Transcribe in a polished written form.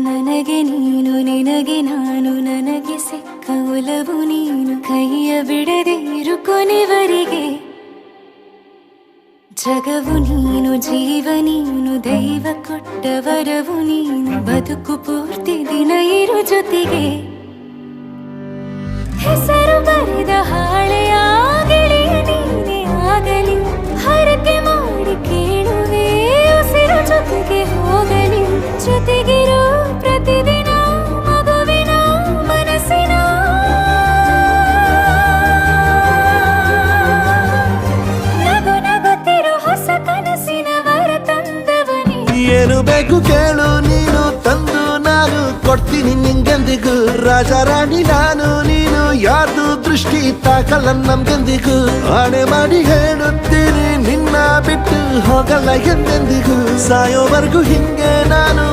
ನನಗೆ ನೀನು ನಿನಗೆ ನಾನು ನನಗೆ ಸಿಕ್ಕ ಒಲವು ನೀನು ಕೈಯ ಬಿಡದೆ ಇರು ಕೊನೆವರೆಗೆ ಜಗವು ನೀನು ಜೀವ ನೀನು ದೈವ ಕೊಟ್ಟ ವರವು ನೀನು ಬದುಕು ಪೂರ್ತಿ ದಿನ ಇರು ಜೊತೆಗೆ ಹೆಸರು ಬರೆದ ಹಾಳೆಯ ಗೆಳೆಯ ನೀನೇ ಆಗಲಿ ಹರಕೆ ಮಾಡಿ ಕೇಳುವೆ ಉಸಿರು ಜೊತೆಗೆ ಹೋಗಲಿ ಜೊತೆಗಿರೋ ಪ್ರತಿದಿನ ಮಗುವಿನ ಮನಸ್ಸಿನ ನಗು ನಗುತ್ತಿರೋ ಹೊಸ ಕನಸಿನ ವರ ತಂದವನೇ ಏನು ಬೇಕು ಕೇಳು ನೀನು ತಂದು ನಾನು ಕೊಡ್ತೀನಿ ನಿಂಗೆಂದಿಗೂ ರಾಜ ರಾಣಿ ನಾನು ನೀನು ಯಾರ್ದು ದೃಷ್ಟಿ ತಾಕಲ್ಲ ನಮ್ಗೆಂದಿಗೂ ಆಣೆ ಮಾಡಿ ಹೇಳುತ್ತೀನಿ ನಿನ್ನ ಬಿಟ್ಟು ಹೋಗಲ್ಲ ಎಂದೆಂದಿಗೂ ಸಾಯೋವರೆಗೂ ಹಿಂಗೆ ನಾನು